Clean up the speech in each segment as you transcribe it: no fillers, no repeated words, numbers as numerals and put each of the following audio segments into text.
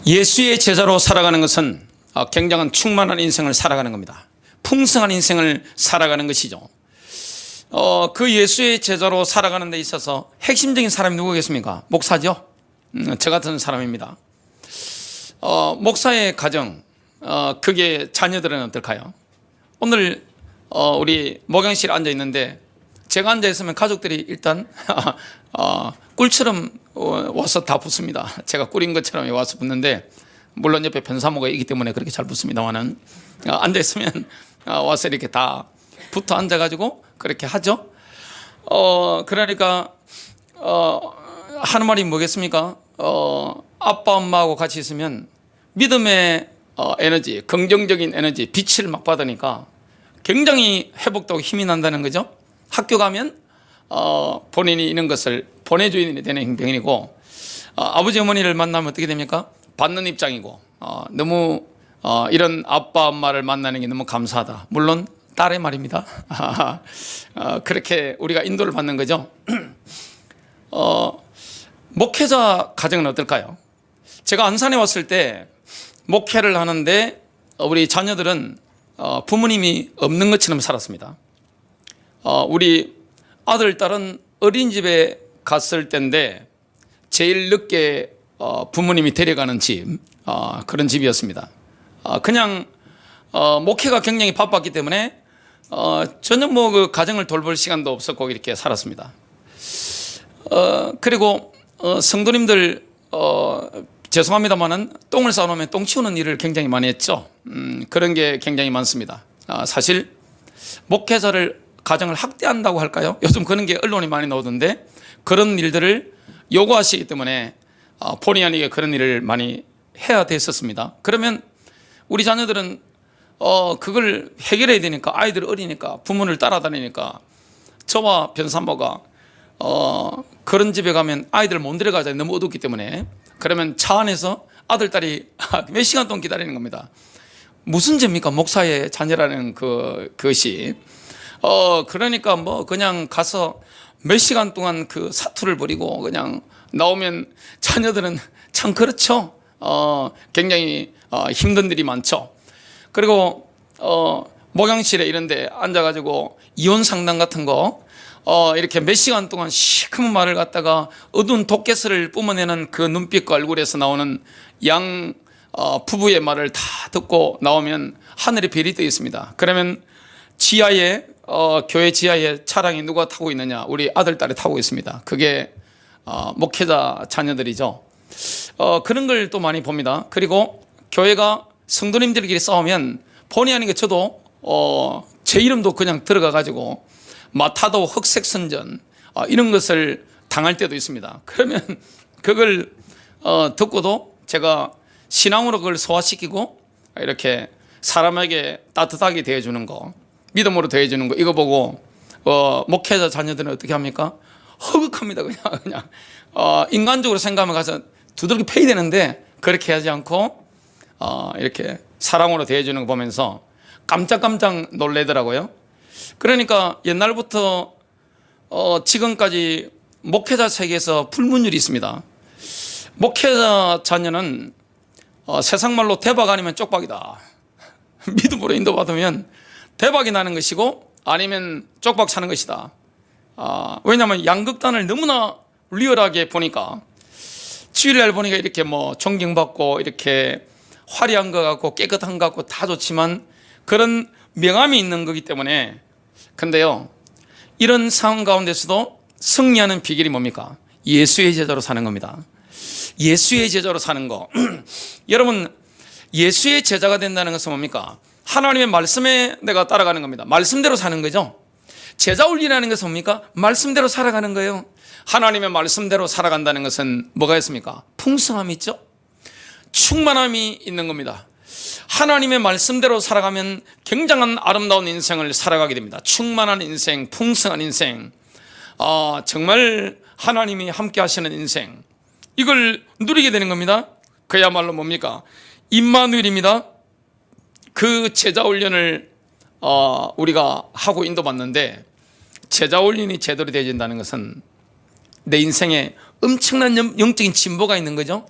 예수의 제자로 살아가는 것은 굉장한 충만한 인생을 살아가는 겁니다. 풍성한 인생을 살아가는 것이죠. 그 예수의 제자로 살아가는 데 있어서 핵심적인 사람이 누구겠습니까? 목사죠. 저 같은 사람입니다. 목사의 가정, 그게 자녀들은 어떨까요? 오늘 우리 목양실에 앉아 있는데 제가 앉아 있으면 가족들이 일단 꿀처럼 와서 다 붙습니다. 제가 꿀인 것처럼 와서 붙는데, 물론 옆에 변사모가 있기 때문에 그렇게 잘 붙습니다만은, 앉아 있으면 와서 이렇게 다 붙어 앉아가지고 그렇게 하죠. 그러니까 하는 말이 뭐겠습니까? 아빠 엄마하고 같이 있으면 믿음의 에너지, 긍정적인 에너지, 빛을 막 받으니까 굉장히 회복되고 힘이 난다는 거죠. 학교 가면 본인이 있는 것을 보내줘야 되는 행동이고, 아버지 어머니를 만나면 어떻게 됩니까? 받는 입장이고, 너무 이런 아빠 엄마를 만나는 게 너무 감사하다. 물론 딸의 말입니다. 그렇게 우리가 인도를 받는 거죠. 목회자 가정은 어떨까요? 제가 안산에 왔을 때 목회를 하는데 우리 자녀들은 부모님이 없는 것처럼 살았습니다. 우리 아들, 딸은 어린이집에 갔을 때인데 제일 늦게 부모님이 데려가는 집, 그런 집이었습니다. 그냥 목회가 굉장히 바빴기 때문에 전혀 뭐 그 가정을 돌볼 시간도 없었고 이렇게 살았습니다. 그리고 성도님들 죄송합니다만은 똥을 싸놓으면 똥 치우는 일을 굉장히 많이 했죠. 그런 게 굉장히 많습니다. 사실 목회자를 가정을 학대한다고 할까요? 요즘 그런 게 언론에 많이 나오던데, 그런 일들을 요구하시기 때문에 본의 아니게 그런 일을 많이 해야 됐었습니다. 그러면 우리 자녀들은 그걸 해결해야 되니까, 아이들 어리니까 부모를 따라다니니까, 저와 변산모가 그런 집에 가면 아이들 못 데려가잖아요. 너무 어둡기 때문에. 그러면 차 안에서 아들, 딸이 몇 시간 동안 기다리는 겁니다. 무슨 죄입니까? 목사의 자녀라는 그것이. 그러니까 뭐 그냥 가서 몇 시간 동안 그 사투를 벌이고 그냥 나오면 자녀들은 참 그렇죠. 굉장히 힘든 일이 많죠. 그리고 목양실에 이런 데 앉아가지고 이혼 상담 같은 거 이렇게 몇 시간 동안 시커먼 말을 갖다가 어두운 도깨스를 뿜어내는 그 눈빛과 얼굴에서 나오는 양 부부의 말을 다 듣고 나오면 하늘에 별이 떠 있습니다. 그러면 지하에 교회 지하에 차량이 누가 타고 있느냐? 우리 아들, 딸이 타고 있습니다. 그게 목회자 자녀들이죠. 그런 걸 또 많이 봅니다. 그리고 교회가 성도님들끼리 싸우면 본의 아니게 저도 제 이름도 그냥 들어가 가지고 마타도 흑색선전 이런 것을 당할 때도 있습니다. 그러면 그걸 듣고도 제가 신앙으로 그걸 소화시키고 이렇게 사람에게 따뜻하게 대해주는 거, 믿음으로 대해주는 거, 이거 보고 목회자 자녀들은 어떻게 합니까? 허극합니다. 그냥 인간적으로 생각하면 가서 두들겨 패야 되는데 그렇게 하지 않고 이렇게 사랑으로 대해주는 거 보면서 깜짝깜짝 놀래더라고요. 그러니까 옛날부터 지금까지 목회자 세계에서 불문율이 있습니다. 목회자 자녀는 세상말로 대박 아니면 쪽박이다. 믿음으로 인도받으면 대박이 나는 것이고 아니면 쪽박 사는 것이다. 왜냐하면 양극단을 너무나 리얼하게 보니까, 주일날 보니까 이렇게 뭐 존경받고 이렇게 화려한 것 같고 깨끗한 것 같고 다 좋지만 그런 명암이 있는 거기 때문에. 근데요, 이런 상황 가운데서도 승리하는 비결이 뭡니까? 예수의 제자로 사는 겁니다. 예수의 제자로 사는 거. 여러분, 예수의 제자가 된다는 것은 뭡니까? 하나님의 말씀에 내가 따라가는 겁니다. 말씀대로 사는 거죠. 제자 훈련이라는 것은 뭡니까? 말씀대로 살아가는 거예요. 하나님의 말씀대로 살아간다는 것은 뭐가 있습니까? 풍성함이 있죠. 충만함이 있는 겁니다. 하나님의 말씀대로 살아가면 굉장한 아름다운 인생을 살아가게 됩니다. 충만한 인생, 풍성한 인생, 정말 하나님이 함께 하시는 인생, 이걸 누리게 되는 겁니다. 그야말로 뭡니까? 임마누엘입니다. 그 제자 훈련을 우리가 하고 인도받는데, 제자 훈련이 제대로 되어진다는 것은 내 인생에 엄청난 영적인 진보가 있는 거죠.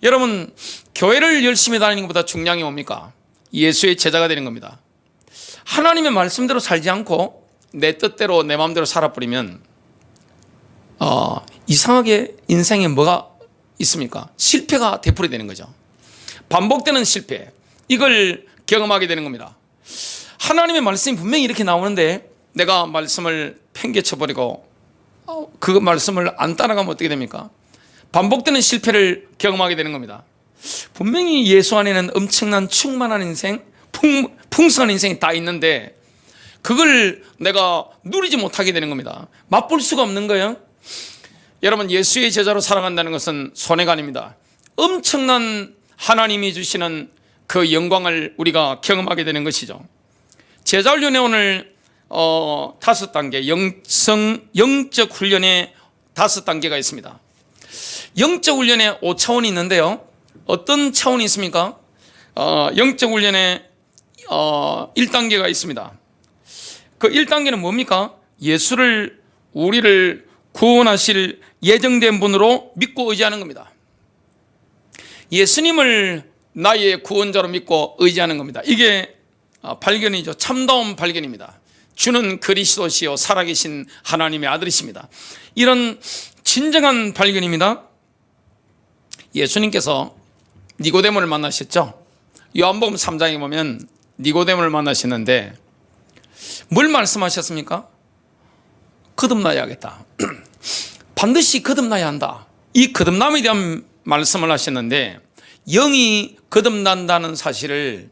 여러분, 교회를 열심히 다니는 것보다 중요한 게 뭡니까? 예수의 제자가 되는 겁니다. 하나님의 말씀대로 살지 않고 내 뜻대로 내 마음대로 살아버리면 이상하게 인생에 뭐가 있습니까? 실패가 되풀이 되는 거죠. 반복되는 실패, 이걸 경험하게 되는 겁니다. 하나님의 말씀이 분명히 이렇게 나오는데 내가 말씀을 팽개쳐버리고 그 말씀을 안 따라가면 어떻게 됩니까? 반복되는 실패를 경험하게 되는 겁니다. 분명히 예수 안에는 엄청난 충만한 인생, 풍성한 인생이 다 있는데 그걸 내가 누리지 못하게 되는 겁니다. 맛볼 수가 없는 거예요. 여러분, 예수의 제자로 살아간다는 것은 손해가 아닙니다. 엄청난 하나님이 주시는 그 영광을 우리가 경험하게 되는 것이죠. 제자훈련에 오늘 5단계, 영적 훈련에 5단계가 있습니다. 영적 훈련에 5차원이 있는데요. 어떤 차원이 있습니까? 영적 훈련에 1단계가 있습니다. 그 1단계는 뭡니까? 예수를, 우리를 구원하실 예정된 분으로 믿고 의지하는 겁니다. 예수님을 나의 구원자로 믿고 의지하는 겁니다. 이게 발견이죠. 참다운 발견입니다. 주는 그리스도시요 살아계신 하나님의 아들이십니다. 이런 진정한 발견입니다. 예수님께서 니고데모를 만나셨죠. 요한복음 3장에 보면 니고데모를 만나셨는데 뭘 말씀하셨습니까? 거듭나야겠다. 반드시 거듭나야 한다. 이 거듭남에 대한 말씀을 하셨는데 영이 거듭난다는 사실을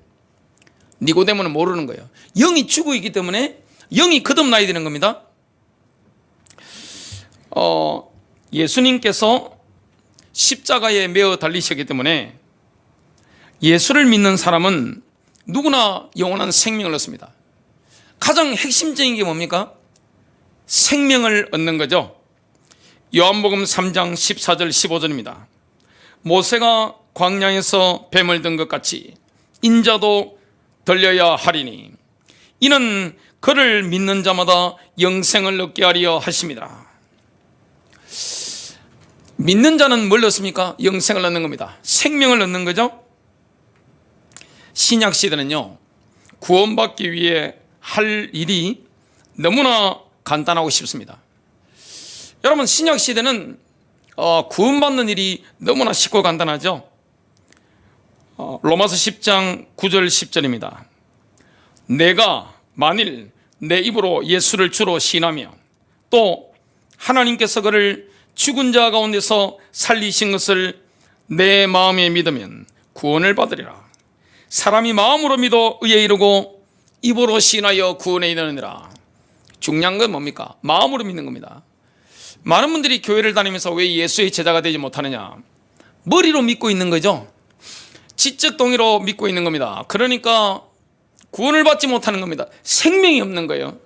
니고데모는 모르는 거예요. 영이 죽어 있기 때문에 영이 거듭나야 되는 겁니다. 예수님께서 십자가에 매어 달리셨기 때문에 예수를 믿는 사람은 누구나 영원한 생명을 얻습니다. 가장 핵심적인 게 뭡니까? 생명을 얻는 거죠. 요한복음 3장 14절 15절입니다. 모세가 광야에서 뱀을 든 것 같이 인자도 들려야 하리니 이는 그를 믿는 자마다 영생을 얻게 하려 하십니다. 믿는 자는 뭘 얻습니까? 영생을 얻는 겁니다. 생명을 얻는 거죠. 신약 시대는요, 구원받기 위해 할 일이 너무나 간단하고 쉽습니다. 여러분, 신약 시대는 구원받는 일이 너무나 쉽고 간단하죠. 로마서 10장 9절 10절입니다. 내가 만일 내 입으로 예수를 주로 시인하며 또 하나님께서 그를 죽은 자 가운데서 살리신 것을 내 마음에 믿으면 구원을 받으리라. 사람이 마음으로 믿어 의에 이르고 입으로 시인하여 구원에 이르느니라. 중요한 건 뭡니까? 마음으로 믿는 겁니다. 많은 분들이 교회를 다니면서 왜 예수의 제자가 되지 못하느냐? 머리로 믿고 있는 거죠. 지적 동의로 믿고 있는 겁니다. 그러니까 구원을 받지 못하는 겁니다. 생명이 없는 거예요.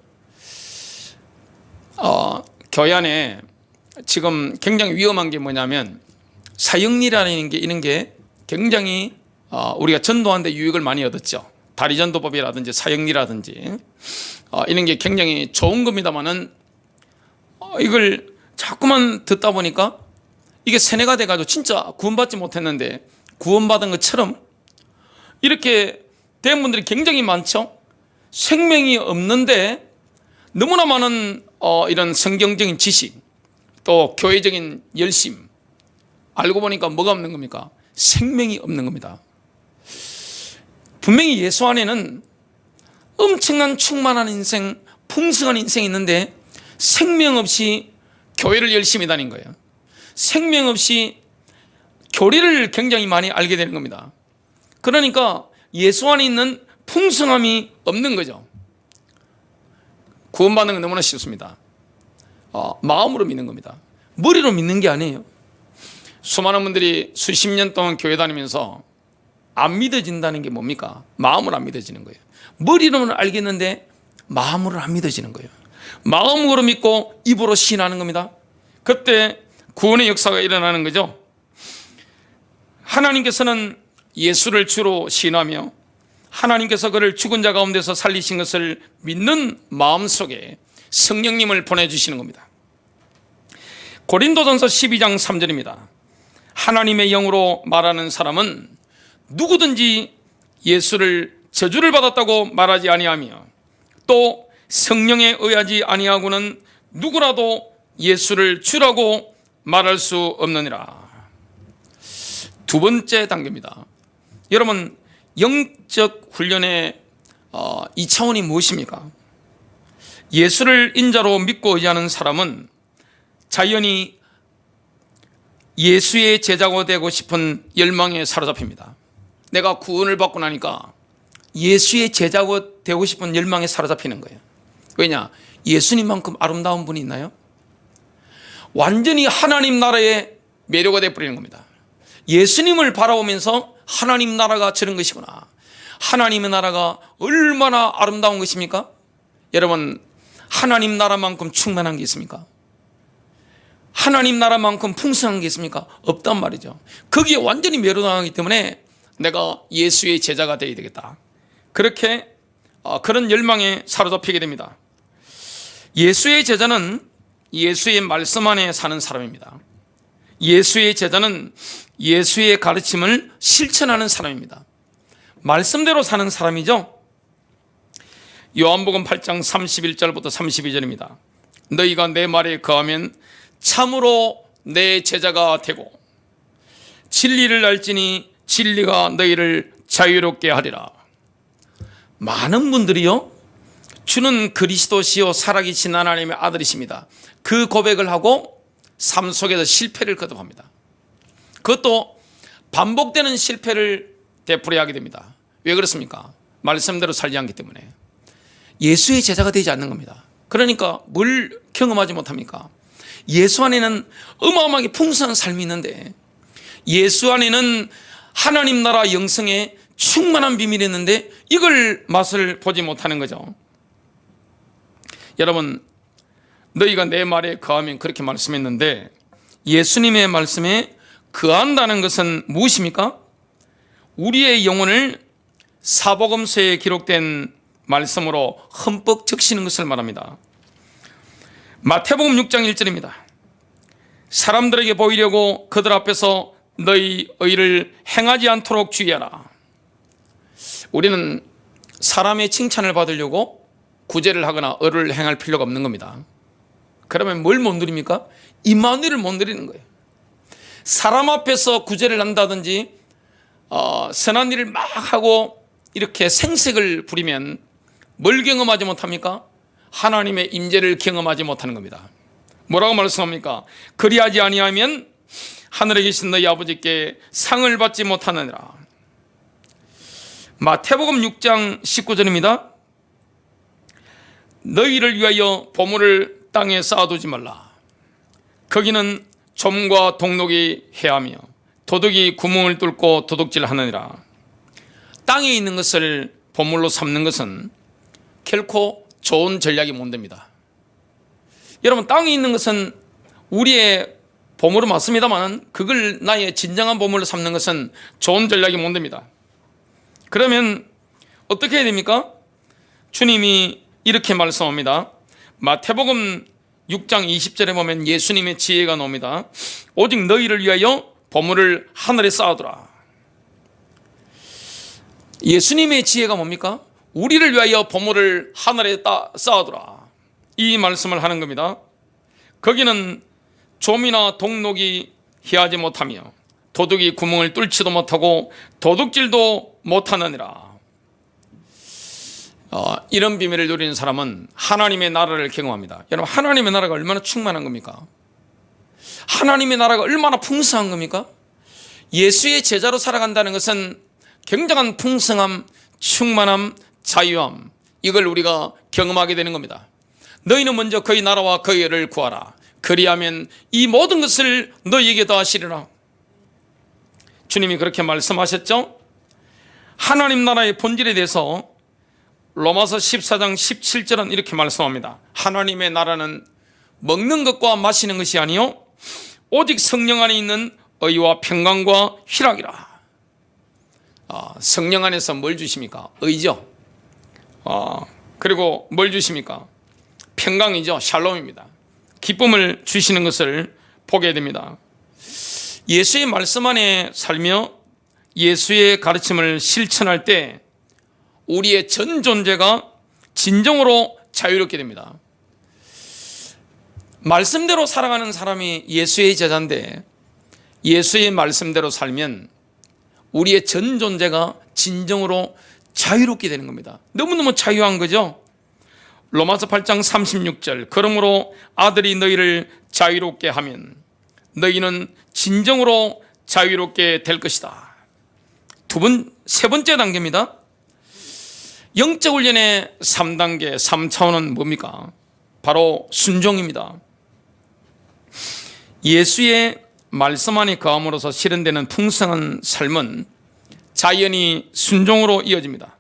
교회 안에 지금 굉장히 위험한 게 뭐냐면 사형리라는 게 이런 게 굉장히 우리가 전도하는데 유익을 많이 얻었죠. 다리전도법이라든지 사형리라든지 이런 게 굉장히 좋은 겁니다만은 이걸 자꾸만 듣다 보니까 이게 세뇌가 돼가지고 진짜 구원받지 못했는데 구원받은 것처럼 이렇게 된 분들이 굉장히 많죠. 생명이 없는데 너무나 많은 이런 성경적인 지식 또 교회적인 열심, 알고 보니까 뭐가 없는 겁니까? 생명이 없는 겁니다. 분명히 예수 안에는 엄청난 충만한 인생, 풍성한 인생이 있는데 생명 없이 교회를 열심히 다닌 거예요. 생명 없이 교리를 굉장히 많이 알게 되는 겁니다. 그러니까 예수 안에 있는 풍성함이 없는 거죠. 구원받는 건 너무나 쉽습니다. 마음으로 믿는 겁니다. 머리로 믿는 게 아니에요. 수많은 분들이 수십 년 동안 교회 다니면서 안 믿어진다는 게 뭡니까? 마음으로 안 믿어지는 거예요. 머리로는 알겠는데 마음으로 안 믿어지는 거예요. 마음으로 믿고 입으로 시인하는 겁니다. 그때 구원의 역사가 일어나는 거죠. 하나님께서는 예수를 주로 시인하며 하나님께서 그를 죽은 자 가운데서 살리신 것을 믿는 마음속에 성령님을 보내주시는 겁니다. 고린도전서 12장 3절입니다. 하나님의 영으로 말하는 사람은 누구든지 예수를 저주를 받았다고 말하지 아니하며 또 성령에 의하지 아니하고는 누구라도 예수를 주라고 말할 수 없느니라. 두 번째 단계입니다. 여러분, 영적 훈련의 2차원이 무엇입니까? 예수를 인자로 믿고 의지하는 사람은 자연히 예수의 제자가 되고 싶은 열망에 사로잡힙니다. 내가 구원을 받고 나니까 예수의 제자가 되고 싶은 열망에 사로잡히는 거예요. 왜냐? 예수님만큼 아름다운 분이 있나요? 완전히 하나님 나라의 매료가 되어버리는 겁니다. 예수님을 바라보면서 하나님 나라가 저런 것이구나, 하나님의 나라가 얼마나 아름다운 것입니까? 여러분, 하나님 나라만큼 충만한 게 있습니까? 하나님 나라만큼 풍성한 게 있습니까? 없단 말이죠. 거기에 완전히 매료당하기 때문에 내가 예수의 제자가 되어야 되겠다, 그렇게 그런 열망에 사로잡히게 됩니다. 예수의 제자는 예수의 말씀 안에 사는 사람입니다. 예수의 제자는 예수의 가르침을 실천하는 사람입니다. 말씀대로 사는 사람이죠. 요한복음 8장 31절부터 32절입니다. 너희가 내 말에 거하면 참으로 내 제자가 되고 진리를 알지니 진리가 너희를 자유롭게 하리라. 많은 분들이요, 주는 그리스도시요 살아계신 하나님의 아들이십니다, 그 고백을 하고 삶 속에서 실패를 거듭합니다. 그것도 반복되는 실패를 되풀이하게 됩니다. 왜 그렇습니까? 말씀대로 살지 않기 때문에. 예수의 제자가 되지 않는 겁니다. 그러니까 뭘 경험하지 못합니까? 예수 안에는 어마어마하게 풍성한 삶이 있는데, 예수 안에는 하나님 나라 영성의 충만한 비밀이 있는데 이걸 맛을 보지 못하는 거죠. 여러분, 너희가 내 말에 거하면, 그렇게 말씀했는데 예수님의 말씀에 거한다는 것은 무엇입니까? 우리의 영혼을 사복음서에 기록된 말씀으로 흠뻑 적시는 것을 말합니다. 마태복음 6장 1절입니다. 사람들에게 보이려고 그들 앞에서 너희 의를 행하지 않도록 주의하라. 우리는 사람의 칭찬을 받으려고 구제를 하거나 의를 행할 필요가 없는 겁니다. 그러면 뭘 못 누립니까? 임마누엘을 못 누리는 거예요. 사람 앞에서 구제를 한다든지 선한 일을 막 하고 이렇게 생색을 부리면 뭘 경험하지 못합니까? 하나님의 임재를 경험하지 못하는 겁니다. 뭐라고 말씀합니까? 그리하지 아니하면 하늘에 계신 너희 아버지께 상을 받지 못하느니라. 마태복음 6장 19절입니다. 너희를 위하여 보물을 땅에 쌓아두지 말라. 거기는 좀과 동록이 해하며 도둑이 구멍을 뚫고 도둑질하느니라. 땅에 있는 것을 보물로 삼는 것은 결코 좋은 전략이 못 됩니다. 여러분, 땅에 있는 것은 우리의 보물은 맞습니다만 그걸 나의 진정한 보물로 삼는 것은 좋은 전략이 못 됩니다. 그러면 어떻게 해야 됩니까? 주님이 이렇게 말씀합니다. 마태복음 6장 20절에 보면 예수님의 지혜가 나옵니다. 오직 너희를 위하여 보물을 하늘에 쌓아두라. 예수님의 지혜가 뭡니까? 우리를 위하여 보물을 하늘에 쌓아두라, 이 말씀을 하는 겁니다. 거기는 좀이나 동록이 희하지 못하며 도둑이 구멍을 뚫지도 못하고 도둑질도 못하느니라. 이런 비밀을 누리는 사람은 하나님의 나라를 경험합니다. 여러분, 하나님의 나라가 얼마나 충만한 겁니까? 하나님의 나라가 얼마나 풍성한 겁니까? 예수의 제자로 살아간다는 것은 굉장한 풍성함, 충만함, 자유함, 이걸 우리가 경험하게 되는 겁니다. 너희는 먼저 그의 나라와 그의 의를 구하라. 그리하면 이 모든 것을 너희에게 더하시리라. 주님이 그렇게 말씀하셨죠? 하나님 나라의 본질에 대해서 로마서 14장 17절은 이렇게 말씀합니다. 하나님의 나라는 먹는 것과 마시는 것이 아니요 오직 성령 안에 있는 의와 평강과 희락이라. 성령 안에서 뭘 주십니까? 의죠. 그리고 뭘 주십니까? 평강이죠. 샬롬입니다. 기쁨을 주시는 것을 보게 됩니다. 예수의 말씀 안에 살며 예수의 가르침을 실천할 때 우리의 전 존재가 진정으로 자유롭게 됩니다. 말씀대로 살아가는 사람이 예수의 제자인데 예수의 말씀대로 살면 우리의 전 존재가 진정으로 자유롭게 되는 겁니다. 너무너무 자유한 거죠. 로마서 8장 36절 그러므로 아들이 너희를 자유롭게 하면 너희는 진정으로 자유롭게 될 것이다. 세 번째 단계입니다. 영적 훈련의 3단계, 3차원은 뭡니까? 바로 순종입니다. 예수의 말씀 안에 거함으로써 실현되는 풍성한 삶은 자연히 순종으로 이어집니다.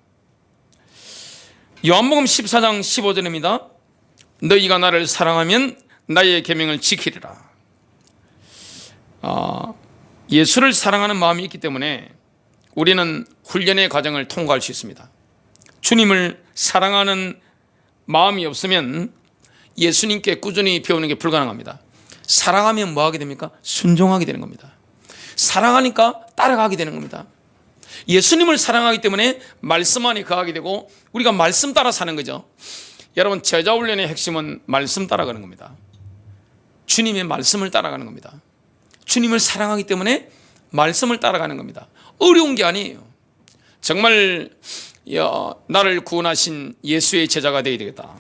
요한복음 14장 15절입니다. 너희가 나를 사랑하면 나의 계명을 지키리라. 예수를 사랑하는 마음이 있기 때문에 우리는 훈련의 과정을 통과할 수 있습니다. 주님을 사랑하는 마음이 없으면 예수님께 꾸준히 배우는 게 불가능합니다. 사랑하면 뭐 하게 됩니까? 순종하게 되는 겁니다. 사랑하니까 따라가게 되는 겁니다. 예수님을 사랑하기 때문에 말씀 안에 거하게 되고 우리가 말씀 따라 사는 거죠. 여러분, 제자 훈련의 핵심은 말씀 따라가는 겁니다. 주님의 말씀을 따라가는 겁니다. 주님을 사랑하기 때문에 말씀을 따라가는 겁니다. 어려운 게 아니에요. 정말 나를 구원하신 예수의 제자가 되어야 되겠다.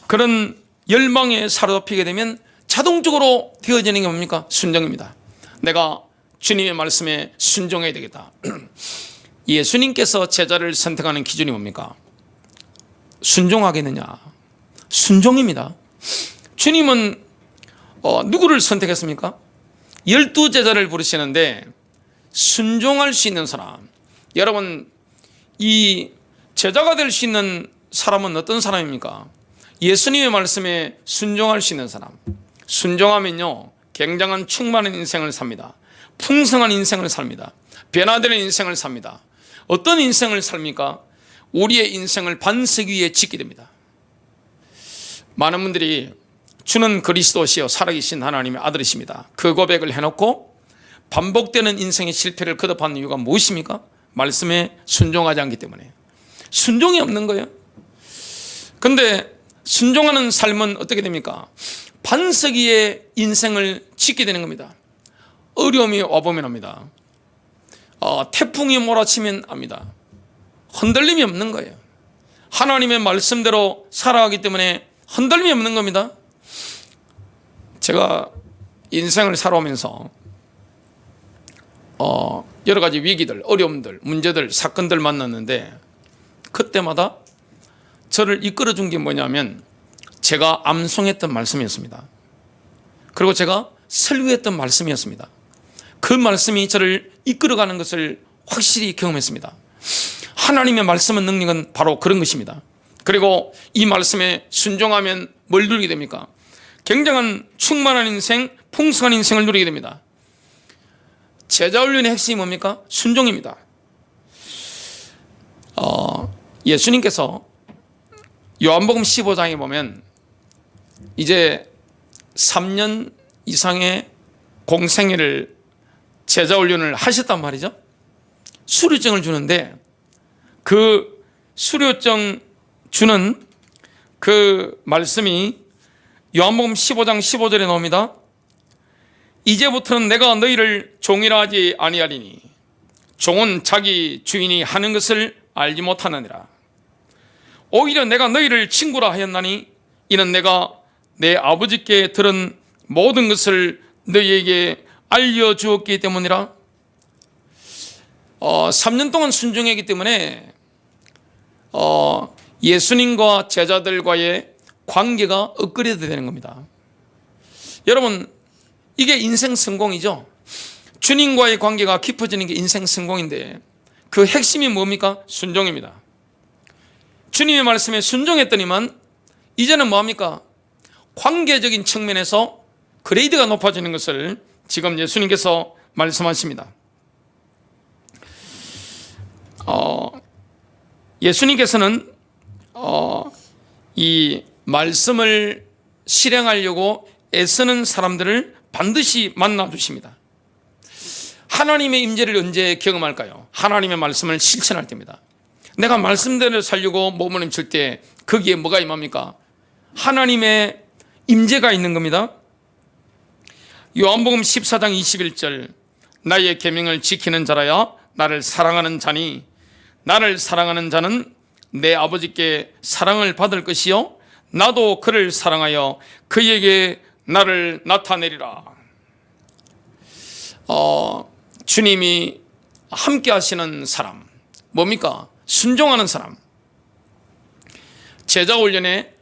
그런 열망에 사로잡히게 되면 자동적으로 되어지는 게 뭡니까? 순종입니다. 내가 주님의 말씀에 순종해야 되겠다. 예수님께서 제자를 선택하는 기준이 뭡니까? 순종하겠느냐? 순종입니다. 주님은 누구를 선택했습니까? 12제자를 부르시는데 순종할 수 있는 사람. 여러분, 이 제자가 될 수 있는 사람은 어떤 사람입니까? 예수님의 말씀에 순종할 수 있는 사람. 순종하면요, 굉장한 충만한 인생을 삽니다. 풍성한 인생을 삽니다. 변화되는 인생을 삽니다. 어떤 인생을 삽니까? 우리의 인생을 반석 위에 짓게 됩니다. 많은 분들이 주는 그리스도시요 살아계신 하나님의 아들이십니다. 그 고백을 해놓고 반복되는 인생의 실패를 거듭하는 이유가 무엇입니까? 말씀에 순종하지 않기 때문에. 순종이 없는 거예요. 그런데 순종하는 삶은 어떻게 됩니까? 반석 위에 인생을 짓게 되는 겁니다. 어려움이 와보면 합니다. 태풍이 몰아치면 압니다. 흔들림이 없는 거예요. 하나님의 말씀대로 살아가기 때문에 흔들림이 없는 겁니다. 제가 인생을 살아오면서 여러 가지 위기들, 어려움들, 문제들, 사건들 만났는데 그때마다 저를 이끌어준 게 뭐냐면 제가 암송했던 말씀이었습니다. 그리고 제가 설교했던 말씀이었습니다. 그 말씀이 저를 이끌어가는 것을 확실히 경험했습니다. 하나님의 말씀의 능력은 바로 그런 것입니다. 그리고 이 말씀에 순종하면 뭘 누리게 됩니까? 굉장한 충만한 인생, 풍성한 인생을 누리게 됩니다. 제자훈련의 핵심이 뭡니까? 순종입니다. 예수님께서 요한복음 15장에 보면 이제 3년 이상의 공생애를 제자훈련을 하셨단 말이죠. 수료증을 주는데 그 수료증 주는 그 말씀이 요한복음 15장 15절에 나옵니다. 이제부터는 내가 너희를 종이라 하지 아니하리니 종은 자기 주인이 하는 것을 알지 못하느니라. 오히려 내가 너희를 친구라 하였나니 이는 내가 내 아버지께 들은 모든 것을 너희에게 알려주었기 때문이라. 3년 동안 순종했기 때문에 예수님과 제자들과의 관계가 업그레이드 되는 겁니다. 여러분, 이게 인생 성공이죠. 주님과의 관계가 깊어지는 게 인생 성공인데 그 핵심이 뭡니까? 순종입니다. 주님의 말씀에 순종했더니만 이제는 뭐합니까? 관계적인 측면에서 그레이드가 높아지는 것을 지금 예수님께서 말씀하십니다. 예수님께서는 이 말씀을 실행하려고 애쓰는 사람들을 반드시 만나 주십니다. 하나님의 임재를 언제 경험할까요? 하나님의 말씀을 실천할 때입니다. 내가 말씀대로 살려고 몸부림칠 때 거기에 뭐가 임합니까? 하나님의 임재가 있는 겁니다. 요한복음 14장 21절, 나의 계명을 지키는 자라야 나를 사랑하는 자니 나를 사랑하는 자는 내 아버지께 사랑을 받을 것이요 나도 그를 사랑하여 그에게 나를 나타내리라. 주님이 함께 하시는 사람 뭡니까? 순종하는 사람. 제자 훈련의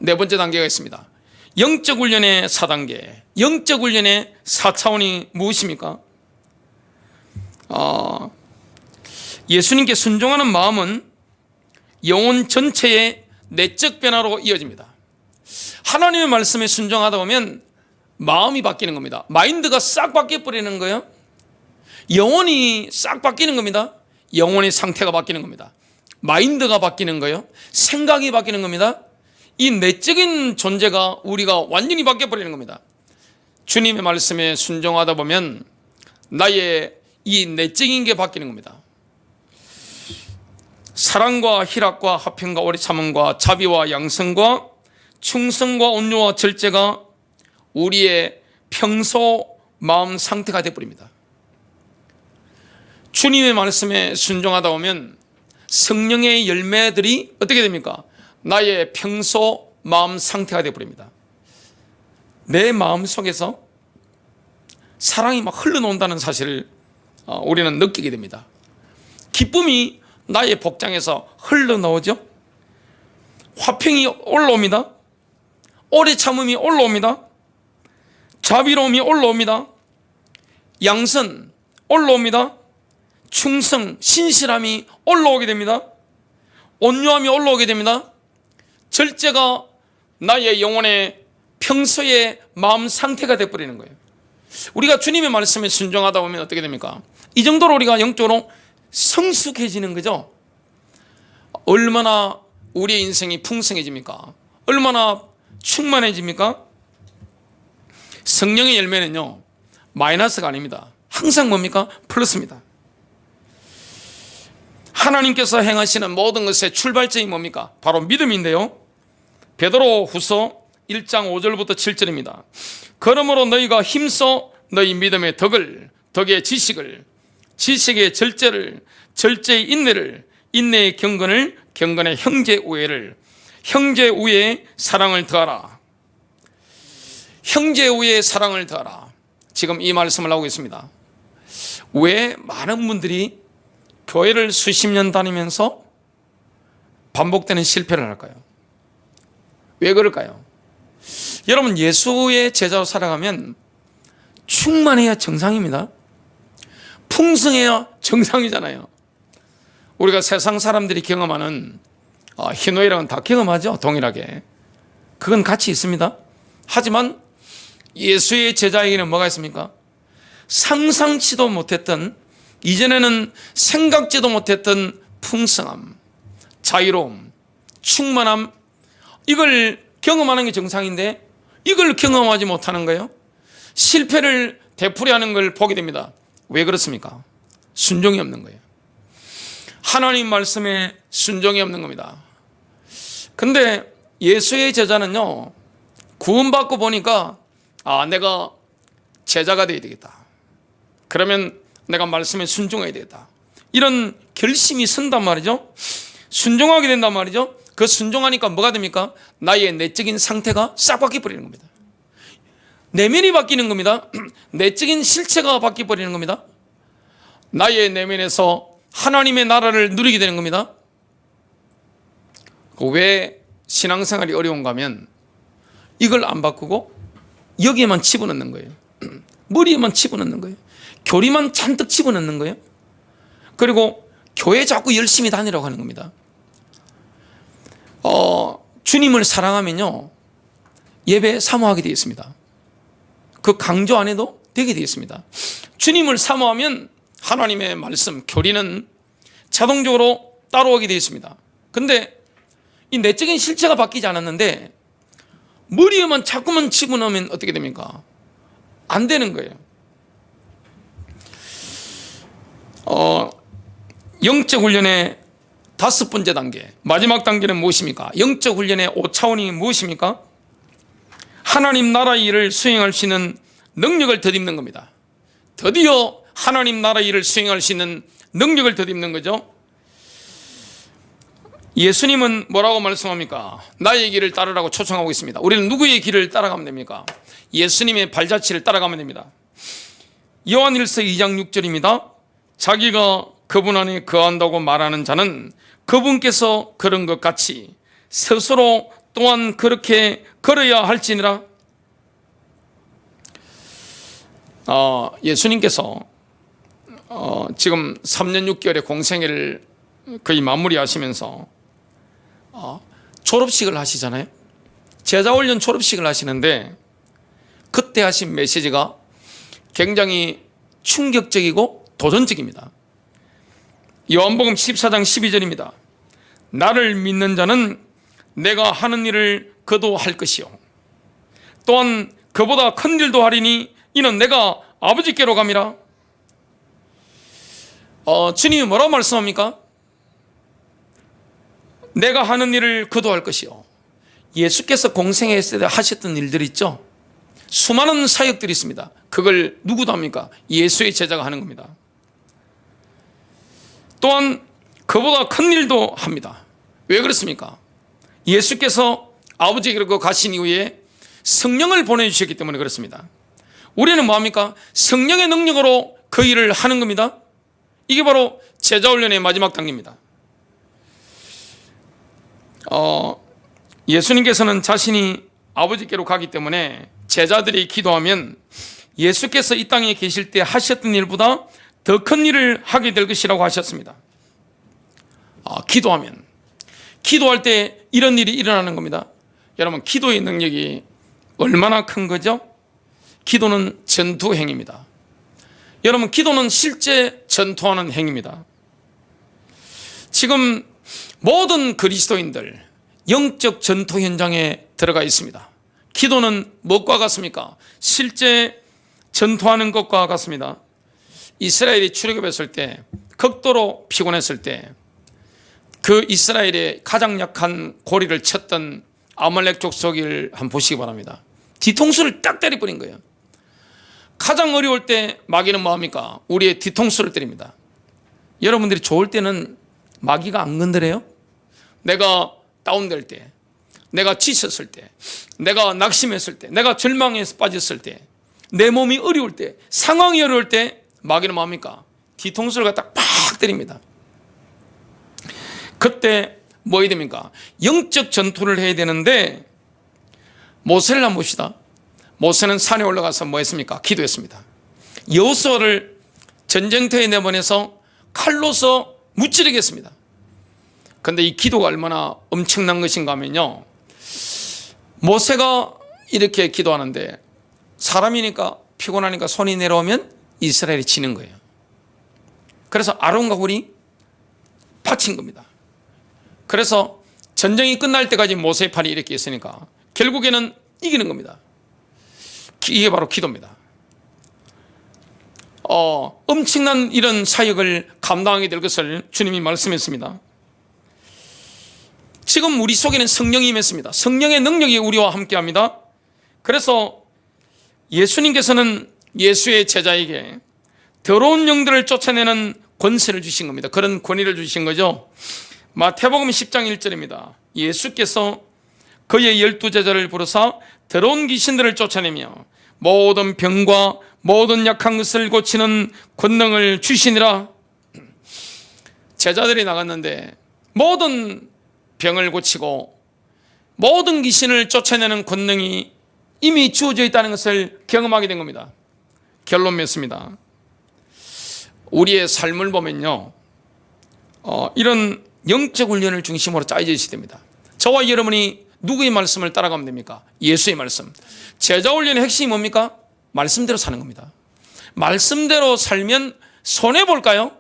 네 번째 단계가 있습니다. 영적 훈련의 4단계, 영적 훈련의 4차원이 무엇입니까? 예수님께 순종하는 마음은 영혼 전체의 내적 변화로 이어집니다. 하나님의 말씀에 순종하다 보면 마음이 바뀌는 겁니다. 마인드가 싹 바뀌어버리는 거예요. 영혼이 싹 바뀌는 겁니다. 영혼의 상태가 바뀌는 겁니다. 마인드가 바뀌는 거예요. 생각이 바뀌는 겁니다. 이 내적인 존재가 우리가 완전히 바뀌어버리는 겁니다. 주님의 말씀에 순종하다 보면 나의 이 내적인 게 바뀌는 겁니다. 사랑과 희락과 화평과 오래 참음과 자비와 양성과 충성과 온유와 절제가 우리의 평소 마음 상태가 되어버립니다. 주님의 말씀에 순종하다 보면 성령의 열매들이 어떻게 됩니까? 나의 평소 마음 상태가 되어버립니다. 내 마음 속에서 사랑이 막 흘러나온다는 사실을 우리는 느끼게 됩니다. 기쁨이 나의 복장에서 흘러나오죠. 화평이 올라옵니다. 오래 참음이 올라옵니다. 자비로움이 올라옵니다. 양선 올라옵니다. 충성, 신실함이 올라오게 됩니다. 온유함이 올라오게 됩니다. 절제가 나의 영혼의 평소의 마음 상태가 되어버리는 거예요. 우리가 주님의 말씀에 순종하다 보면 어떻게 됩니까? 이 정도로 우리가 영적으로 성숙해지는 거죠. 얼마나 우리의 인생이 풍성해집니까? 얼마나 충만해집니까? 성령의 열매는요, 마이너스가 아닙니다. 항상 뭡니까? 플러스입니다. 하나님께서 행하시는 모든 것의 출발점이 뭡니까? 바로 믿음인데요. 베드로 후서 1장 5절부터 7절입니다. 그러므로 너희가 힘써 너희 믿음의 덕을, 덕의 지식을, 지식의 절제를, 절제의 인내를, 인내의 경건을, 경건의 형제 우애를, 형제 우애의 사랑을 더하라. 형제 우애의 사랑을 더하라. 지금 이 말씀을 하고 있습니다. 왜 많은 분들이 교회를 수십 년 다니면서 반복되는 실패를 할까요? 왜 그럴까요? 여러분, 예수의 제자로 살아가면 충만해야 정상입니다. 풍성해야 정상이잖아요. 우리가 세상 사람들이 경험하는 희노애락은 다 경험하죠. 동일하게. 그건 같이 있습니다. 하지만 예수의 제자에게는 뭐가 있습니까? 상상치도 못했던, 이전에는 생각지도 못했던 풍성함, 자유로움, 충만함, 이걸 경험하는 게 정상인데 이걸 경험하지 못하는 거예요. 실패를 되풀이하는 걸 보게 됩니다. 왜 그렇습니까? 순종이 없는 거예요. 하나님 말씀에 순종이 없는 겁니다. 근데 예수의 제자는요, 구원받고 보니까 내가 제자가 되어야 되겠다. 그러면 내가 말씀에 순종해야 되겠다. 이런 결심이 선단 말이죠. 순종하게 된단 말이죠. 그 순종하니까 뭐가 됩니까? 나의 내적인 상태가 싹 바뀌어버리는 겁니다. 내면이 바뀌는 겁니다. 내적인 실체가 바뀌어버리는 겁니다. 나의 내면에서 하나님의 나라를 누리게 되는 겁니다. 왜 신앙생활이 어려운가 하면 이걸 안 바꾸고 여기에만 집어넣는 거예요. 머리에만 집어넣는 거예요. 교리만 잔뜩 집어넣는 거예요. 그리고 교회 자꾸 열심히 다니라고 하는 겁니다. 주님을 사랑하면요, 예배 사모하게 되어 있습니다. 그 강조 안 해도 되게 되어 있습니다. 주님을 사모하면 하나님의 말씀, 교리는 자동적으로 따라오게 되어 있습니다. 근데 이 내적인 실체가 바뀌지 않았는데 머리에만 자꾸만 집어넣으면 어떻게 됩니까? 안 되는 거예요. 영적 훈련의 5번째 단계, 마지막 단계는 무엇입니까? 영적 훈련의 5차원이 무엇입니까? 하나님 나라의 일을 수행할 수 있는 능력을 덧입는 겁니다. 드디어 하나님 나라의 일을 수행할 수 있는 능력을 덧입는 거죠. 예수님은 뭐라고 말씀합니까? 나의 길을 따르라고 초청하고 있습니다. 우리는 누구의 길을 따라가면 됩니까? 예수님의 발자취를 따라가면 됩니다. 요한일서 2장 6절입니다. 자기가 그분 안에 거한다고 말하는 자는 그분께서 그런 것 같이 스스로 또한 그렇게 걸어야 할지니라. 예수님께서 지금 3년 6개월의 공생애를 거의 마무리하시면서 졸업식을 하시잖아요. 제자훈련 졸업식을 하시는데 그때 하신 메시지가 굉장히 충격적이고 도전적입니다. 요한복음 14장 12절입니다. 나를 믿는 자는 내가 하는 일을 그도 할 것이요 또한 그보다 큰 일도 하리니 이는 내가 아버지께로 감이라. 주님이 뭐라고 말씀합니까? 내가 하는 일을 그도 할 것이요. 예수께서 공생애했을 때 하셨던 일들이 있죠. 수많은 사역들이 있습니다. 그걸 누구도 합니까? 예수의 제자가 하는 겁니다. 또한 그보다 큰 일도 합니다. 왜 그렇습니까? 예수께서 아버지께로 가신 이후에 성령을 보내주셨기 때문에 그렇습니다. 우리는 뭐합니까? 성령의 능력으로 그 일을 하는 겁니다. 이게 바로 제자훈련의 마지막 단계입니다. 예수님께서는 자신이 아버지께로 가기 때문에 제자들이 기도하면 예수께서 이 땅에 계실 때 하셨던 일보다 더 큰 일을 하게 될 것이라고 하셨습니다. 기도할 때 이런 일이 일어나는 겁니다. 여러분, 기도의 능력이 얼마나 큰 거죠? 기도는 전투 행위입니다. 여러분, 기도는 실제 전투하는 행위입니다. 지금 모든 그리스도인들 영적 전투 현장에 들어가 있습니다. 기도는 무엇과 같습니까? 실제 전투하는 것과 같습니다. 이스라엘이 출애굽했을 때, 극도로 피곤했을 때 그 이스라엘의 가장 약한 고리를 쳤던 아말렉 족속을 한번 보시기 바랍니다. 뒤통수를 딱 때려버린 거예요. 가장 어려울 때 마귀는 뭐합니까? 우리의 뒤통수를 때립니다. 여러분들이 좋을 때는 마귀가 안 건드려요? 내가 다운될 때, 내가 지쳤을 때, 내가 낙심했을 때, 내가 절망에서 빠졌을 때, 내 몸이 어려울 때, 상황이 어려울 때 마귀는 뭐합니까? 뒤통수를 갖다 팍 때립니다. 그때 뭐 해야 됩니까? 영적 전투를 해야 되는데 모세를 한번 봅시다. 모세는 산에 올라가서 뭐 했습니까? 기도했습니다. 여호수아를 전쟁터에 내보내서 칼로서 무찌르겠습니다. 그런데 이 기도가 얼마나 엄청난 것인가 하면요, 모세가 이렇게 기도하는데 사람이니까 피곤하니까 손이 내려오면 이스라엘이 지는 거예요. 그래서 아론과 훌이 바친 겁니다. 그래서 전쟁이 끝날 때까지 모세의 팔이 이렇게 있으니까 결국에는 이기는 겁니다. 이게 바로 기도입니다. 엄청난 이런 사역을 감당하게 될 것을 주님이 말씀했습니다. 지금 우리 속에는 성령이 임했습니다. 성령의 능력이 우리와 함께합니다. 그래서 예수님께서는 예수의 제자에게 더러운 영들을 쫓아내는 권세를 주신 겁니다. 그런 권위를 주신 거죠. 마태복음 10장 1절입니다. 예수께서 그의 12제자를 부르사 더러운 귀신들을 쫓아내며 모든 병과 모든 약한 것을 고치는 권능을 주시니라. 제자들이 나갔는데 모든 병을 고치고 모든 귀신을 쫓아내는 권능이 이미 주어져 있다는 것을 경험하게 된 겁니다. 결론 맺습니다. 우리의 삶을 보면요, 이런 영적 훈련을 중심으로 짜여져 있어야 됩니다. 저와 여러분이 누구의 말씀을 따라가면 됩니까? 예수의 말씀. 제자 훈련의 핵심이 뭡니까? 말씀대로 사는 겁니다. 말씀대로 살면 손해볼까요?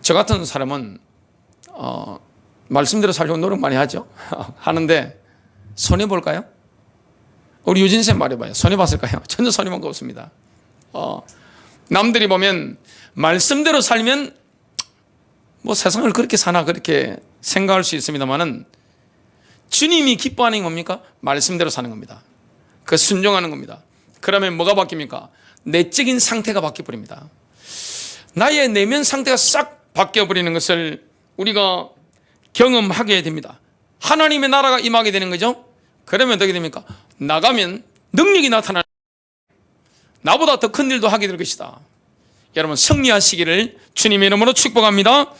저 같은 사람은 말씀대로 살려고 노력 많이 하죠. 하는데 손해볼까요? 우리 유진쌤 말해봐요. 손해봤을까요? 전혀 손해본 거 없습니다. 남들이 보면 말씀대로 살면 뭐 세상을 그렇게 사나 그렇게 생각할 수 있습니다만은 주님이 기뻐하는 게 뭡니까? 말씀대로 사는 겁니다. 그 순종하는 겁니다. 그러면 뭐가 바뀝니까? 내적인 상태가 바뀌어버립니다. 나의 내면 상태가 싹 바뀌어버리는 것을 우리가 경험하게 됩니다. 하나님의 나라가 임하게 되는 거죠. 그러면 어떻게 됩니까? 나가면 능력이 나타나는, 나보다 더 큰 일도 하게 될 것이다. 여러분 승리하시기를 주님의 이름으로 축복합니다.